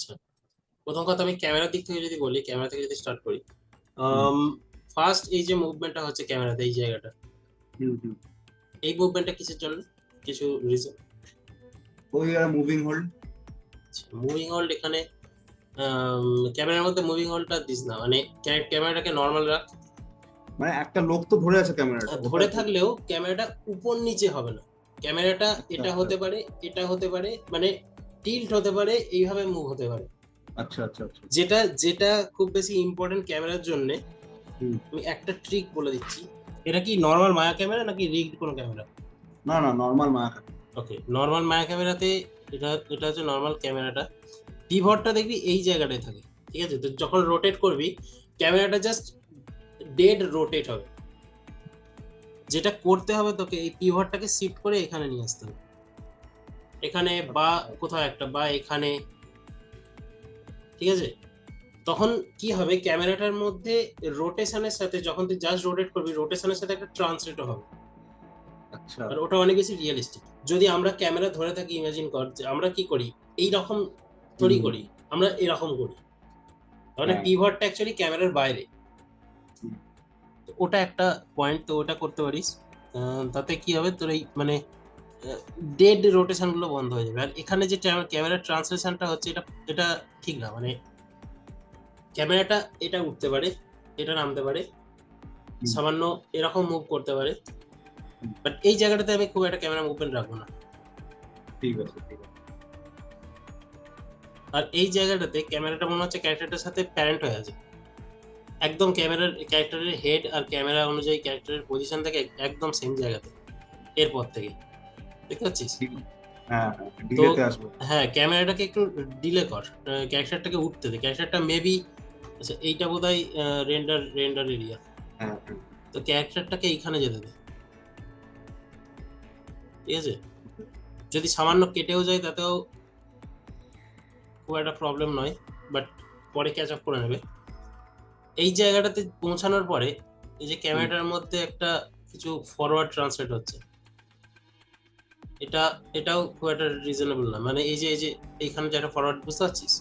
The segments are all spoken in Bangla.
আচ্ছা, প্রথম কথা আমি ক্যামেরার দিক থেকে যদি বলি, ক্যামেরা থেকে যদি স্টার্ট করি, হুম ফার্স্ট এই যে মুভমেন্টটা হচ্ছে ক্যামেরাতে, এই জায়গাটা, হুম হুম। এই মুভমেন্টটা কিসের জন্য? কিছু রিজন? ওই মুভিং হোল্ড। মুভিং হোল্ড এখানে ক্যামেরার মধ্যে মুভিং হোল্ডটা দিস না, মানে ক্যামেরাটাকে নর্মাল রাখ। মানে একটা লোক তো ধরে আছে ক্যামেরাটা, ওটা ধরে তো। থাকলেও ক্যামেরাটা উপর নিচে হবে না। ক্যামেরাটা আচ্ছা এটা আচ্ছা হতে পারে, এটা হতে পারে, মানে টিল্ট হতে পারে, এইভাবে মুভ হতে পারে। আচ্ছা আচ্ছা আচ্ছা। যেটা যেটা খুব বেশি ইম্পর্টেন্ট ক্যামেরার জন্য, হুম। আমি একটা ট্রিক বলে দিচ্ছি। এটা কি নর্মাল মায়া ক্যামেরা নাকি রিগড কোনো ক্যামেরা? না না, নর্মাল মায়া। ওকে, নর্মাল মায়া ক্যামেরাতে এটা এটা হচ্ছে নর্মাল ক্যামেরাটা, পিভটটা দেখবি এই জায়গাটায় থাকে। ঠিক আছে, তো যখন রোটেট করবি ক্যামেরাটা জাস্ট ডেড রোটেট হবে। যেটা করতে হবে তোকে, এই পিভটটাকে শিফট করে এখানে নিয়ে আসতে হবে, এখানে বা কোথাও একটা, বা এখানে। ঠিক আছে, তখন কি হবে, ক্যামেরাটার মধ্যে রোটেশনের সাথে যখন তুই জাস্ট রোটেট করবি, রোটেশনের সাথে একটা ট্রান্সলেটও হবে, আচ্ছা। আর ওটা অনেক বেশি রিয়েলিস্টিক। যদি আমরা ক্যামেরা ধরে থাকি, ইমাজিন কর যে আমরা কি করি, এই রকম তৈরি হুম। করি, আমরা এরকম করি, মানে হ্যাঁ। পিভটটা অ্যাকচুয়ালি ক্যামেরার বাইরে। হুম, তো ওটা একটা পয়েন্ট, তো ওটা করতে পারিস। তাতে কি হবে, তোর এই মানে ডেড রোটেশন গুলো বন্ধ হয়ে যাবে। আর এখানে যে ক্যামেরার ট্রান্সলেশনটা হচ্ছে, এটা এটা ঠিক না, মানে ক্যামেরাটা এটা উঠতে পারে, এটা নামতে পারে, হুম, সামান্য এরকম মুভ করতে পারে, হুম। বাট এই জায়গাটাতে আমি খুব একটা ক্যামেরা মুভমেন্ট রাখবো না। ঠিক আছে ঠিক আছে। আর এই জায়গাটাতে ক্যামেরাটা মনে হচ্ছে ক্যারেক্টারটার সাথে প্যারেন্ট হয়ে আছে, একদম ক্যারেক্টারের হেড আর ক্যামেরা অনুযায়ী ক্যারেক্টারের পজিশন থেকে একদম সেম জায়গাতে, এরপর থেকে দেখতে পাচ্ছিস? ঠিক আছে। হ্যাঁ হ্যাঁ, তো ডিলেতে আসবে। হ্যাঁ, ক্যামেরাটাকে একটু ডিলে কর, ক্যারেক্টারটাকে উঠতে দে, ক্যারেক্টারটা মেবি, আচ্ছা এইটা বোধহয় রেন্ডার এরিয়া, হ্যাঁ হ্যাঁ। তো ক্যারেক্টারটাকে এইখানে যেতে দে। ঠিক আছে, যদি সামান্য কেটেও যায় তাতেও খুব একটা প্রবলেম নয়, বাট পরে ক্যাচ আপ করে নেবে। এই জায়গাটাতে পৌঁছানোর পরে এই যে হুম ক্যামেরাটার মধ্যে একটা কিছু ফরওয়ার্ড ট্রান্সলেট হচ্ছে, এটা এটাও খুব একটা রিজনেবল না, মানে এই যে এইখানে যে একটা ফরওয়ার্ড, বুঝতে পারছিস?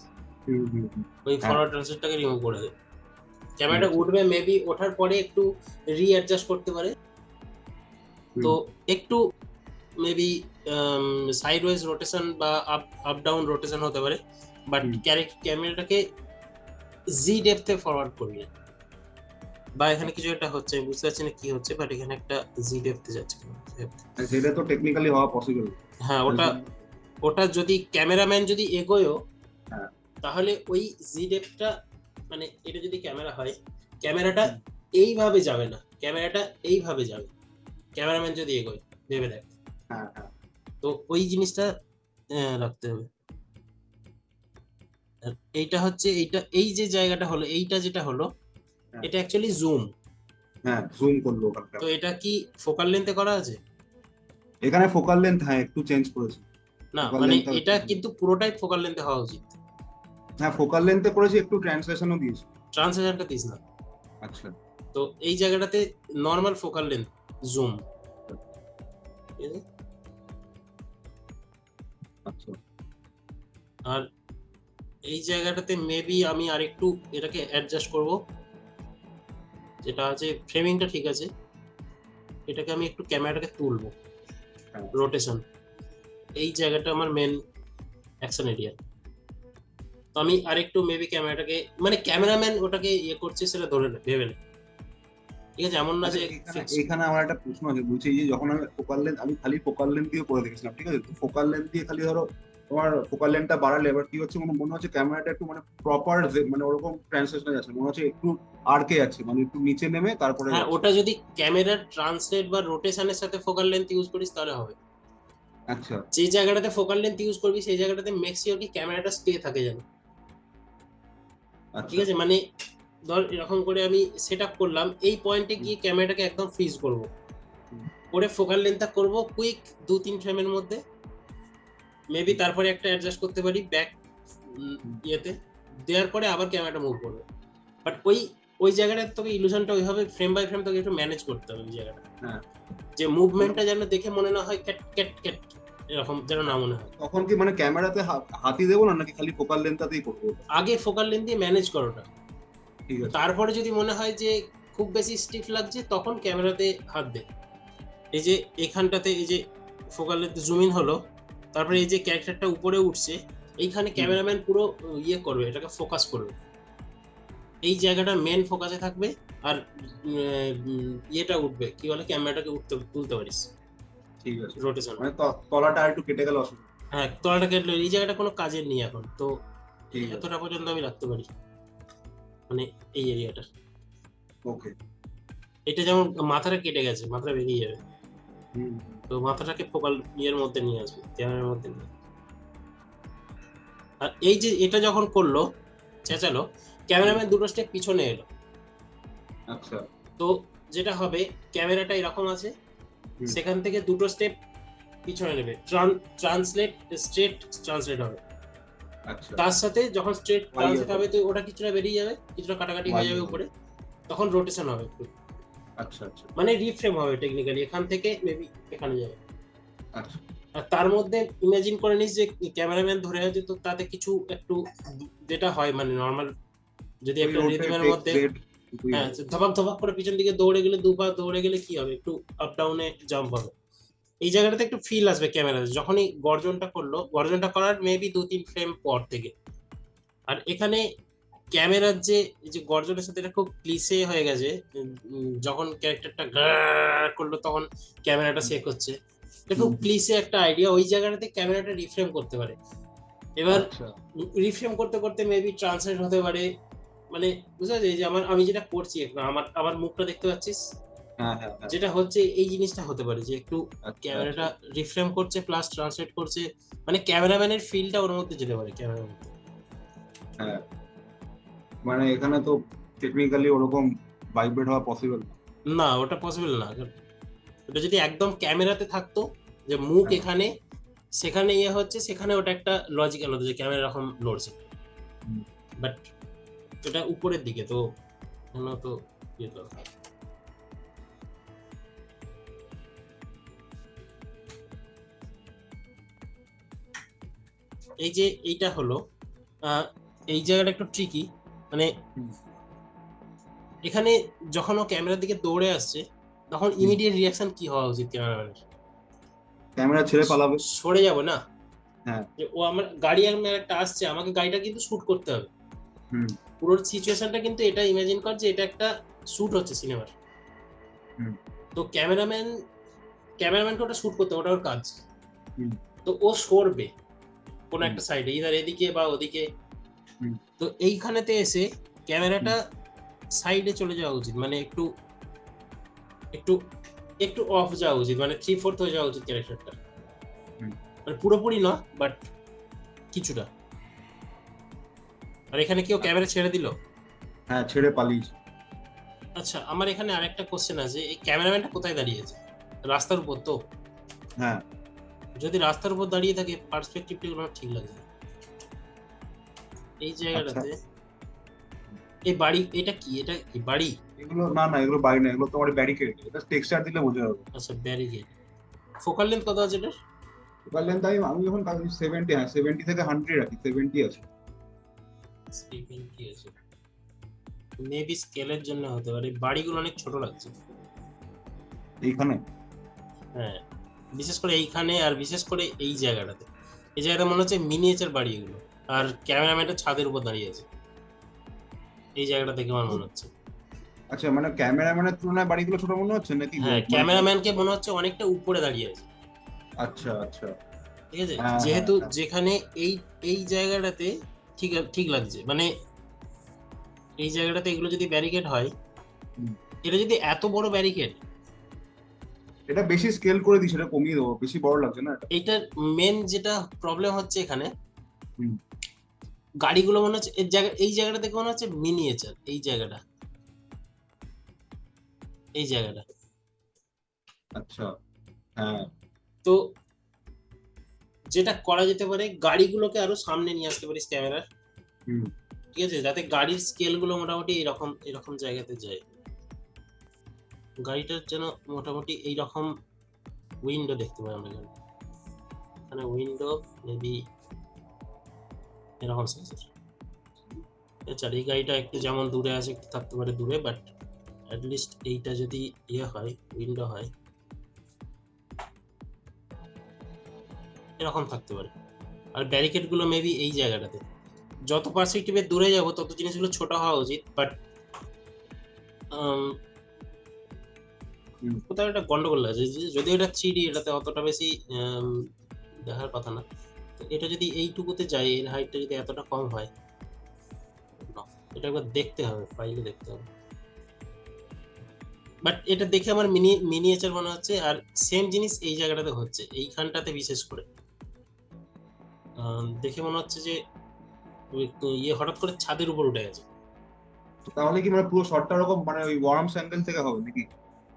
হুম হুম হুম। ওই হ্যাঁ। ফরওয়ার্ড ট্রান্সলেটটাকে রিমুভ করে দে। ঠিক ক্যামেরাটা আছে। উঠবে, মেবি ওঠার পরে একটু রিঅ্যাডজাস্ট করতে পারে, তো হুম একটু মেবি সাইড ওয়াইজ রোটেশন বা আপ আপ ডাউন রোটেশন হতে পারে, বাট হুম। ক্যামেরাটাকে জি ডেপথে ফরওয়ার্ড করবি না। বা এখানে কিছু একটা হচ্ছে, আমি বুঝতে পারছি না কি হচ্ছে, বাট এখানে একটা জি ডেপথে যাচ্ছে। সেটা তো টেকনিক্যালি হওয়া পসিবল। হ্যাঁ, ওটা ওটা যদি ক্যামেরাম্যান যদি এগোয়ও, হ্যাঁ। তাহলে ওই জি ডেপথটা, মানে এটা যদি ক্যামেরা হয়, ক্যামেরাটা এইভাবে যাবে না, ক্যামেরাটা এইভাবে যাবে, ক্যামেরাম্যান যদি এগোয়, ভেবে দেখ। হ্যাঁ হ্যাঁ। তো ওই জিনিসটা রাখতে হবে। আর এইটা হচ্ছে, এই যে জায়গাটা হলো, এইটা যেটা হলো, হ্যাঁ এটা অ্যাকচুয়ালি জুম। হ্যাঁ, জুম করলো ওখানটা। তো এটা কি ফোকাল লেন্থে করা আছে? এখানে ফোকাল লেন্থ হ্যাঁ একটু চেঞ্জ করেছি। না, ফোকাল মানে লেন্থটা এটা কিন্তু পুরোটাই ফোকাল লেন্থে হওয়া উচিত। হ্যাঁ ফোকাল লেন্থে করেছি, একটু ট্রান্সলেশনও দিয়েছি। ট্রান্সলেশনটা দিস না। আচ্ছা তো এই জায়গাটাতে নর্মাল ফোকাল লেন্থ, জুম। ঠিক আছে, আচ্ছা। আর এই জায়গাটাতে মেবি আমি আরেকটু এটাকে অ্যাডজাস্ট করব, যেটা আছে ফ্রেমিংটা ঠিক আছে, এটাকে আমি একটু ক্যামেরাটাকে তুলবো, হ্যাঁ রোটেশন, এই জায়গাটা আমার মেন অ্যাকশন এরিয়া। তো আমি আরেকটু মেবি ক্যামেরাটাকে, মানে ক্যামেরাম্যান ওটাকে ইয়ে করছে সেটা ধরে ভেবে না। ঠিক আছে, এমন না আচ্ছা। যে এখানে ফিক্স। এখানে আমার একটা প্রশ্ন আছে, বলছি এই যে যখন আমি ফোকাল লেন্থ, আমি খালি ফোকাল লেন্থ দিয়ে করে দেখেছিলাম, ঠিক আছে, তো ফোকাল লেন্থ দিয়ে খালি ধরো তোমার ফোকাল লেন্থটা বাড়ালে এবার কি হচ্ছে, মনে হচ্ছে ক্যামেরাটা একটু মানে প্রপার, মানে ওরকম ট্রান্সলেশন যাচ্ছে, মনে হচ্ছে একটু আড়কে যাচ্ছে, মানে একটু নিচে নেমে তারপরে হ্যাঁ, যাচ্ছে। ওটা যদি ক্যামেরার ট্রান্সলেট বা রোটেশনের সাথে ফোকাল লেন্থ ইউজ করিস তাহলে হবে। আচ্ছা যে জায়গাটাতে ফোকাল লেন্থ ইউজ করবি সেই জায়গাটাতে মেক শিওর কি ক্যামেরাটা স্টে থাকে যেন। ঠিক আচ্ছা। আছে, মানে ধর এরকম করে আমি সেট আপ করলাম, এই পয়েন্টে হুম, গিয়ে ক্যামেরাটাকে একদম ফ্রিজ করব, হুম, করে ফোকাল লেন্থটা করব কুইক 2-3 ফ্রেমের মধ্যে, মেবি তারপরে একটা অ্যাডজাস্ট করতে পারি ব্যাক হুম। ইয়েতে, দেওয়ার পরে আবার ক্যামেরাটা মুভ করবে। বাট ওই জায়গাটা তোকে ইলুশনটা ওইভাবে ফ্রেম বাই ফ্রেম তোকে একটু ম্যানেজ করতে হবে ওই জায়গাটা, হ্যাঁ যে মুভমেন্টটা যেন দেখে মনে না হয় ক্যাট ক্যাট ক্যাট, এরকম যেন না মনে হয়। তখন কি মানে ক্যামেরাতে হাতি দেবো না নাকি খালি ফোকাল লেন্থটাতেই করবো ওটা? আগে ফোকাল লেন্থ দিয়ে ম্যানেজ করোটা, ঠিক আছে। তারপরে যদি মনে হয় যে খুব বেশি স্টিফ লাগছে তখন ক্যামেরাতে হাত দে। এই যে এখানটাতে এই যে ফোকাল লেন্থ জুম ইন হলো, তারপরে এই যে ক্যারেক্টারটা উপরে উঠছে, এইখানে ক্যামেরাম্যান পুরো ইয়ে করবে, এটাকে ফোকাস করবে, এই জায়গাটা মেন ফোকাসে থাকবে। আর ইয়েটা উঠবে, কি বলে, ক্যামেরাটাকে তুলতে পারিস ঠিক আছে, রোটেশন। মানে তলাটা আর একটু কেটে গেলে অসুবিধা। হ্যাঁ, তলাটা কেটে, এই জায়গাটা কোনো কাজের নেই এখন তো, ঠিক আছে, এতটা পর্যন্ত আমি রাখতে পারি, মানে এই এরিয়াটা। ওকে। এটা যেমন মাথাটা কেটে গেছে, মাথাটা বেরিয়ে যাবে, হুম, তো মাথাটাকে ফোকাল ইয়ের মধ্যে নিয়ে আসবে, ক্যামেরার মধ্যে নিয়ে। আর এই যে এটা যখন করলো, চেঁচালো, ক্যামেরাম্যান দুটো স্টেপ পিছনে এলো, আচ্ছা। তো যেটা হবে, ক্যামেরাটা এরকম আছে, হুম। সেখান থেকে দুটো স্টেপ পিছনে নেবে, ট্রান্সলেট, স্ট্রেট ট্রান্সলেট হবে। আচ্ছা, তার সাথে যখন স্ট্রেট ওয়াই ট্রান্সলেট হবে। হবে, তো ওটা কিছুটা বেরিয়ে যাবে, কিছুটা কাটাকাটি হয়ে ওয়াই যাবে হবে। উপরে, তখন রোটেশন হবে একটু, আচ্ছা আচ্ছা মানে রিফ্রেম হবে টেকনিক্যালি, এখান থেকে মেবি এখানে যাবে। আচ্ছা। আর তার মধ্যে ইমাজিন করে নিস যে ক্যামেরাম্যান ধরে আছে, তো তাতে কিছু একটু যেটা হয় মানে নর্মাল, যদি ওই একটা রোটেট রিদমের এক্স মধ্যে, জেড দুটোই হ্যাঁ, হবে। ধপাক ধপাক করে পিছন দিকে দৌড়ে গেলে, দুপা দৌড়ে গেলে কি হবে, একটু আপ ডাউনে জাম্প হবে, এই জায়গাটাতে একটু ফিল আসবে ক্যামেরাতে যখনই গর্জনটা করলো, গর্জনটা করার মেবি 2-3 ফ্রেম পর থেকে। আর এখানে ক্যামেরার যে এই যে গর্জনের সাথে এটা খুব ক্লিসে হয়ে গেছে, যখন ক্যারেক্টারটা করলো তখন ক্যামেরাটা শেক হচ্ছে, এটা খুব ক্লিসে একটা আইডিয়া, ওই জায়গাটাতে ক্যামেরাটা রিফ্রেম করতে পারে। এবার আচ্ছা। রিফ্রেম করতে করতে মেবি ট্রান্সলেট হতে পারে, মানে বুঝতে পারছিস যে আমি যেটা করছি, একটু আমার আমার মুখটা দেখতে পাচ্ছিস, হ্যাঁ হ্যাঁ হ্যাঁ। যেটা হচ্ছে এই জিনিসটা হতে পারে যে একটু আচ্ছা ক্যামেরাটা আচ্ছা। রিফ্রেম করছে প্লাস ট্রান্সলেট করছে, মানে ক্যামেরাম্যানের ফিলটা ওর মধ্যে যেতে পারে ক্যামেরার মধ্যে। হ্যাঁ, মানে এখানে তো টেকনিক্যালি ওরকম ভাইব্রেট হওয়া পসিবল না। না, ওটা পসিবল না, ওটা যদি একদম ক্যামেরাতে থাকতো, যে মুখ হ্যাঁ। এখানে, সেখানে ইয়ে হচ্ছে, সেখানে ওটা একটা লজিক্যাল হতো যে ক্যামেরা এরকম লড়ছে, হুম। বাট এটা উপরের দিকে, তো এখানে তো ইয়ে দরকার। এই যে এইটা হলো, এই জায়গাটা একটু ট্রিকি, মানে হুম। এখানে যখন ও ক্যামেরার দিকে দৌড়ে আসছে, তখন ইমিডিয়েট রিয়াকশন কি হওয়া উচিত ক্যামেরাম্যানের? ক্যামেরা ছেড়ে পালাবে। সরে যাবো না, হ্যাঁ। যে ও আমার গাড়ি আমার একটা আসছে, আমাকে গাড়িটা কিন্তু শুট করতে হবে, হুম। পুরো সিচুয়েশনটা কিন্তু এটা ইমাজিন কর যে এটা একটা শুট হচ্ছে সিনেমার, হুম। তো ক্যামেরাম্যানকে ওটা শুট করতে, ওটা ওর কাজ, হুম। তো ও সরবে কোন হুম। একটা সাইডে, ইধার এদিকে বা ওদিকে, হুম। তো এইখানেতে এসে ক্যামেরাটা সাইডে চলে যাওয়া উচিত, মানে একটু একটু একটু অফ যাওয়া উচিত, মানে 3/4 হয়ে যাওয়া উচিত ক্যারেক্টারটা, হুম। মানে পুরোপুরি না বাট কিছুটা। আর এখানে কেউ ক্যামেরা ছেড়ে দিল। হ্যাঁ, ছেড়ে পালিয়েছে। আচ্ছা, আমার এখানে আরেকটা কোশ্চেন আছে, এই ক্যামেরাম্যানটা কোথায় দাঁড়িয়ে আছে? রাস্তার উপর তো? হ্যাঁ। যদি রাস্তার উপর দাঁড়িয়ে থাকে, পার্সপেক্টিভটা গুলো ঠিক লাগছে না। এই জায়গাটাতে এই বাড়ি, এটা কি, এটা কি বাড়ি? এগুলো না না, এগুলো বাড়ি না, এগুলো তোমার ব্যারিকেড, এটা টেক্সচার দিলে বোঝা যাবে। আচ্ছা, ব্যারিকেড। ফোকাল লেন্থ কত আছে এটার? ফোকাল লেন্থ আমি যখন 70, হ্যাঁ 70 থেকে 100 রাখি, 70 আছে। 70 আছে, মেবি স্কেলের জন্য হতে পারে, বাড়িগুলো অনেক ছোট লাগছে। এইখানে হ্যাঁ, বিশেষ করে এইখানে, আর বিশেষ করে এই জায়গাটাতে, এই জায়গাটা মনে হচ্ছে মিনিয়েচার বাড়ি এগুলো, আর ক্যামেরাম্যানটা ছাদের উপর দাঁড়িয়ে আছে, এই জায়গাটা থেকে আমার মনে হচ্ছে। আচ্ছা, মানে ক্যামেরাম্যানের তুলনায় বাড়িগুলো ছোট মনে হচ্ছে নাকি? হ্যাঁ, মানে ক্যামেরাম্যানকে মনে হচ্ছে অনেকটা উপরে দাঁড়িয়ে আছে, আচ্ছা আচ্ছা। ঠিক আছে, হ্যাঁ, যেহেতু হ্যাঁ। যেখানে এই এই জায়গাটাতে ঠিক ঠিক লাগছে, মানে এই জায়গাটাতে এগুলো যদি ব্যারিকেড হয়, হুম। এটা যদি এত বড় ব্যারিকেড, এটা বেশি স্কেল করে দিই, সেটা কমিয়ে দেবো, বেশি বড় লাগছে না এটা। এইটার মেন যেটা প্রবলেম হচ্ছে এখানে, হুম। গাড়িগুলো মনে হচ্ছে এই জায়গাটা থেকে মনে হচ্ছে মিনিয়েচার, এই জায়গাটা, এই জায়গাটা, আচ্ছা। হ্যাঁ। তো যেটা করা যেতে পারে, গাড়িগুলোকে আরো সামনে নিয়ে আসতে পারিস ক্যামেরার, হুম। ঠিক আছে, যাতে গাড়ির স্কেল গুলো মোটামুটি এরকম এরকম জায়গাতে যায়, গাড়িটার যেন মোটামুটি এইরকম উইন্ডো দেখতে পাই আমরা এখানে। এখানে উইন্ডো মেবি এরকম সাইজের। আচ্ছা, এই গাড়িটা একটু যেমন দূরে আছে একটু থাকতে পারে দূরে, বাট অ্যাটলিস্ট এইটা যদি ইয়ে হয়, উইন্ডো হয়, এরকম থাকতে পারে। আর ব্যারিকেড গুলো মেবি এই জায়গাটাতে। যত পার্সপেক্টিভে দূরে যাব তত জিনিসগুলো ছোট হওয়া উচিত, বাট কোথাও একটা গন্ডগোল আছে। যদিও এটা 3D, এটাতে অতটা বেশি দেখার কথা না। তো এটা যদি এইটুকুতে যায়, এর হাইটটা যদি এতটা কম হয়, এটা একবার দেখতে হবে, ফাইলে দেখতে হবে। বাট এটা দেখে আমার মিনিয়েচার মনে হচ্ছে। আর সেম জিনিস এই জায়গাটাতে হচ্ছে, এইখানটাতে বিশেষ করে দেখে মনে হচ্ছে যে ইয়ে হঠাৎ করে ছাদের উপর উঠে গেছে। তাহলে কি মানে পুরো শটটা এরকম মানে ওই ওয়ার্মস অ্যাঙ্গেল থেকে হবে নাকি,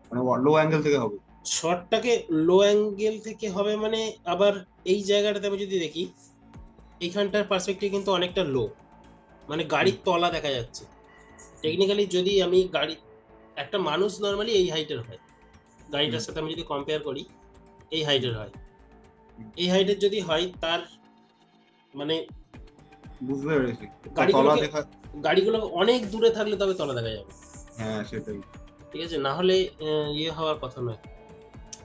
মানে লো অ্যাঙ্গেল থেকে হবে? শটটাকে লো অ্যাঙ্গেল থেকে হবে মানে, আবার এই জায়গাটাতে আমি যদি দেখি, এইখানটার পার্সপেক্টিভ কিন্তু অনেকটা লো, মানে গাড়ির তলা দেখা যাচ্ছে। টেকনিক্যালি যদি আমি একটা মানুষ নর্মালি এই হাইটের হয়, গাড়িটার সাথে আমি যদি কম্পেয়ার করি, এই হাইটের হয়। এই হাইটের যদি হয়, তার মানে বুঝতে পেরেছি, গাড়িগুলো অনেক দূরে থাকলে তবে তলা দেখা যাবে। হ্যাঁ সেটাই, ঠিক আছে, না হলে ইয়ে হওয়ার কথা নয়।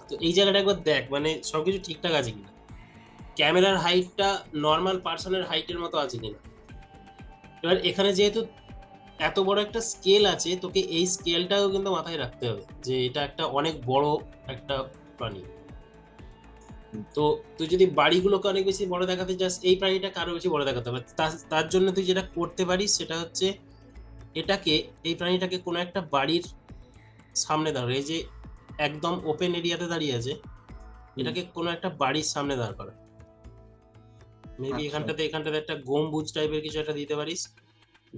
তো এই জায়গাটা একবার দেখ, মানে সবকিছু ঠিকঠাক আছে কিনা, ক্যামেরার হাইটটা নর্মাল পার্সনের হাইটের মতো আছে কিনা। এবার এখানে যেহেতু এত বড় একটা স্কেল আছে, তোকে এই স্কেলটাও কিন্তু মাথায় রাখতে হবে যে এটা একটা অনেক বড় একটা প্রাণী। তো তুই যদি বাড়িগুলোকে অনেক বেশি বড় দেখাতে চাস, এই প্রাণীটাকে আরো বেশি বড় দেখাতে হবে। তার জন্য তুই যেটা করতে পারিস সেটা হচ্ছে এই প্রাণীটাকে কোনো একটা বাড়ির সামনে দাঁড়, এই যে একদম ওপেন এরিয়াতে দাঁড়িয়ে আছে, এটাকে কোনো একটা বাড়ির সামনে দাঁড় করা। মেবি এখানটাতে একটা গম্বুজ টাইপের কিছু একটা দিতে পারিস,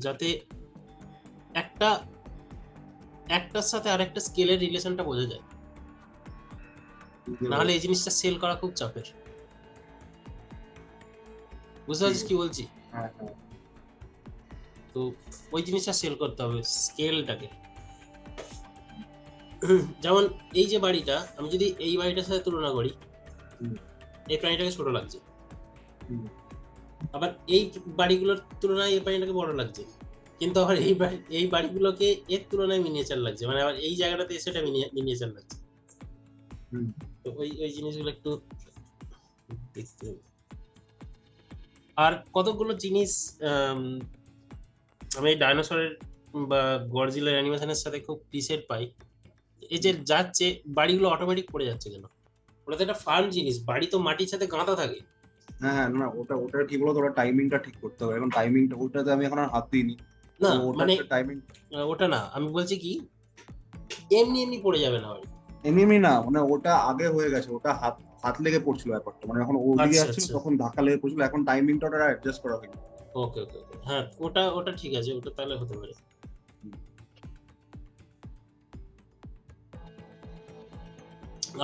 যাতে একটার সাথে আরেকটা স্কেলের রিলেশনটা বোঝা যায়। নাহলে এই জিনিসটা সেল করা খুব চাপের। বুঝতে পারছিস কি বলছি? তো ওই জিনিসটা সেল করতে হবে, স্কেলটাকে। যেমন এই যে বাড়িটা, আমি যদি এই বাড়িটার সাথে তুলনা করি, এই প্রাণীটাকে ছোট লাগছে, আবার এই বাড়িগুলোর তুলনায় এই প্রাণীটাকে বড় লাগছে, কিন্তু আবার এই বাড়িগুলোকে এর তুলনায় মিনিয়েচার লাগছে, মানে আবার এই জায়গাটাতে এসে এটা মিনিয়েচার লাগছে। তো ওই জিনিসগুলো একটু দেখতে হবে। আর কতগুলো জিনিস আমি ডাইনোসরের বা গডজিলার অ্যানিমেশনের সাথে খুব প্রিসেট পাই। এই যে যাচ্ছে বাড়িগুলো অটোমেটিক পড়ে যাচ্ছে কেন? ওটা তো একটা ফান জিনিস, বাড়ি তো মাটির সাথে গাঁথা থাকে। হ্যাঁ না, ওটা ঠিক বলো, তোরা টাইমিংটা ঠিক করতে হবে। এখন টাইমিংটা ওটাতে আমি এখন আর হাত দিইনি না, মানে টাইমিং ওটা না, আমি বলছি কি এমনি পড়ে যাবে না বাড়ি। এমনি না, মানে ওটা আগে হয়ে গেছে, ওটা হাত লেগে পড়ছিল ব্যাপারটা, মানে এখন ওদিকে আসছিল তখন ধাক্কা লেগে পড়ছিল, এখন টাইমিংটা ওটা অ্যাডজাস্ট করা হয়নি। ওকে, হ্যাঁ ওটা ঠিক আছে, ওটা তাহলে হতে পারে।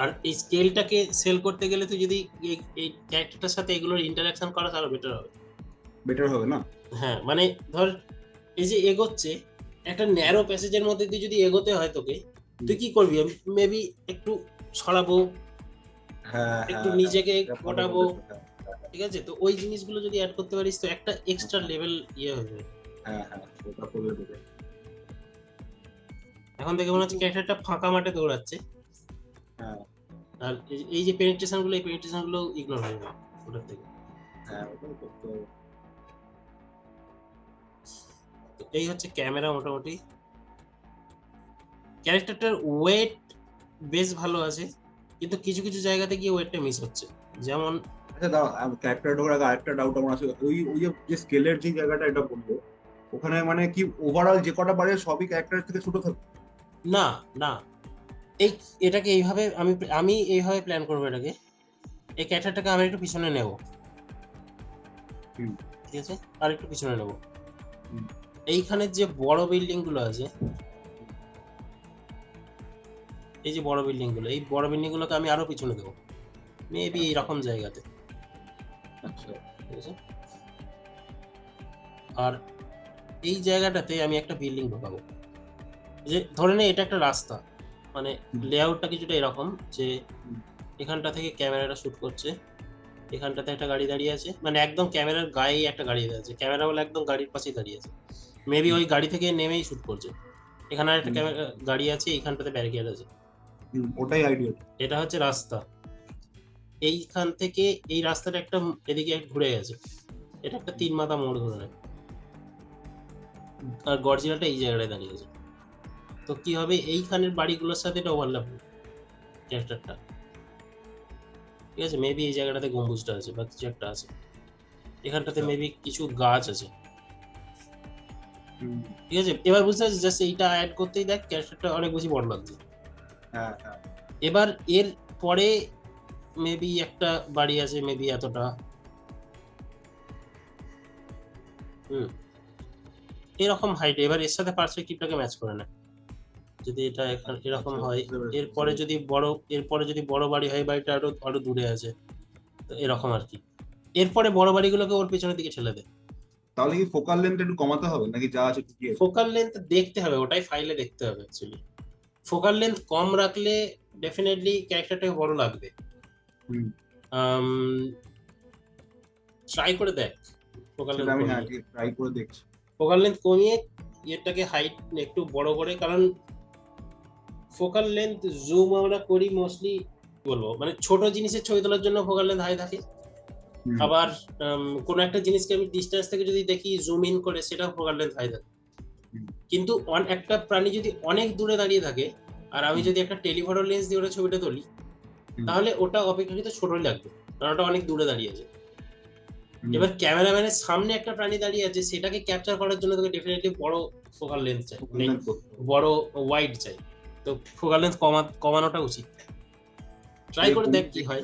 আর এই স্কেলটাকে সেল করতে গেলে তুই যদি এই ক্যারেক্টারটার সাথে এগুলোর ইন্টারঅ্যাকশন করা, তাহলে বেটার হবে না? হ্যাঁ, মানে ধর এই যে এগোচ্ছে একটা ন্যারো প্যাসেজের মধ্যে দিয়ে যদি এগোতে হয় তোকে, তুই কি করবি? মেবি একটু ছড়াবো, একটু নিজেকে ঘটাবো, ঠিক আছে? তো ওই জিনিসগুলো যদি অ্যাড করতে পারিস, তো একটা এক্সট্রা লেভেল ইয়ে হয়ে যাবে। এখন দেখে মনে হচ্ছে ক্যারেক্টারটা ফাঁকা মাঠে দৌড়াচ্ছে, আর এই যে পেনিট্রেশন গুলো ইগনোর হয়ে যাবে ওটার থেকে। তো এই হচ্ছে ক্যামেরা। মোটামুটি ক্যারেক্টারটার ওয়েট বেশ ভালো আছে, কিন্তু কিছু কিছু জায়গাতে গিয়ে ওয়েটটা মিস হচ্ছে। যেমন আচ্ছা দাও, ক্যারেক্টার ঢোকার আগে আরেকটা ডাউট আমার আছে। ওই যে স্কেলের যে জায়গাটা এটা বললো, ওখানে মানে কি ওভারঅল যে কটা বাড়ে সবই ক্যারেক্টারের থেকে ছোট থাকে? না, এটাকে এইভাবে আমি এইভাবে প্ল্যান করবো। এটাকে এই ক্যারেক্টারটাকে আমি একটু পিছনে নেব, ঠিক আছে? আর একটু পিছনে নেব। এইখানে যে বড় বিল্ডিং গুলো আছে, এই যে বড় বিল্ডিং গুলো, এই বড় বিল্ডিং গুলোকে আমি আরো পিছনে দেবো, মেবি এইরকম জায়গাতে। আচ্ছা, ঠিক আছে? আর এই জায়গাটাতে আমি একটা বিল্ডিং ঢোকাবো। যে ধরে নে এটা একটা রাস্তা, মানে লেআউটটা কিছুটা এরকম যে এখানটা থেকে ক্যামেরাটা শুট করছে, এখানটাতে একটা গাড়ি দাঁড়িয়ে আছে, মানে একদম ক্যামেরার গায়েই একটা গাড়ি দাঁড়িয়ে আছে, ক্যামেরা বলে একদম গাড়ির পাশেই দাঁড়িয়ে আছে, মেবি ওই গাড়ি থেকে নেমেই শুট করছে। এখানে আর একটা গাড়ি আছে, এইখানটাতে ব্যারিকেড আছে। ওটাই আইডিয়া। এটা হচ্ছে রাস্তা, এইখান থেকে এই রাস্তাটা একটা এদিকে ঘুরে গেছে, এটা একটা 3 মাথা মোড় ধরে নেয়, আর গডজিলাটা এই জায়গাটায় দাঁড়িয়ে আছে। তো কি হবে, এইখানের বাড়িগুলোর সাথে এটা ওভারল্যাপ ক্যারেক্টারটা, ঠিক আছে? মেবি এই জায়গাটাতে গম্বুজটা আছে বা কিছু একটা আছে, এখানটাতে মেবি কিছু গাছ আছে, ঠিক আছে? এবার বুঝতে পারছিস, জাস্ট এইটা অ্যাড করতেই দেখ ক্যারেক্টারটা অনেক বেশি বড় লাগছে। হ্যাঁ হ্যাঁ এবার এর পরে মেবি একটা বাড়ি আছে, মেবি এতটা, এরকম হাইট। এবার এর সাথে পার্সপেক্টিভটাকে ম্যাচ করে না, যদি এটা এরকম হয়, এরপরে যদি বড় বাড়ি হয়, বাড়িটা আরো দূরে আছে, তো এরকম আর কি। এরপরে বড় বাড়িগুলোকে ওর পেছনের দিকে ঠেলে দেয়। তাহলে কি ফোকাল লেন্থ একটু কমাতে হবে নাকি যা আছে ঠিকই আছে? ফোকাল লেন্থ দেখতে হবে, ওটাই ফাইলে দেখতে হবে অ্যাকচুয়ালি। ফোকাল লেন্থ কম রাখলে ডেফিনেটলি ক্যারেক্টারটাকে বড় লাগবে। ট্রাই করে দেখ ফোকাল সেটা আমি লেন্থ, ট্রাই করে দেখছি। ফোকাল লেন্থ কমিয়ে এটাকে হাইট একটু বড় করে, কারণ ফোকাল লেন্থ জুম আমরা করি মোস্টলি, বলবো মানে ছোট জিনিসের ছবি তোলার জন্য ফোকাল লেন্থ হাই থাকে। আবার কোন একটা জিনিসকে আমি ডিস্টেন্স থেকে যদি দেখি জুম ইন করে, সেটা ফোকাল লেন্থ হাই থাকে। কিন্তু একটা প্রাণী যদি অনেক দূরে দাঁড়িয়ে থাকে, আর আমি যদি একটা টেলিফটো লেন্স দিয়ে ওটা ছবিটা তুলি, তাহলে ওটা অপেক্ষাকৃত ছোটই লাগবে, কারণ ওটা অনেক দূরে দাঁড়িয়ে আছে। এবার ক্যামেরাম্যানের সামনে একটা প্রাণী দাঁড়িয়ে আছে, সেটাকে ক্যাপচার করার জন্য তোকে ডেফিনেটলি বড় ফোকাল লেন্থ চাই, বড় ওয়াইড চাই। তো ফোকাল লেন্থ কমানোটা উচিত। ট্রাই করে দেখ কি হয়।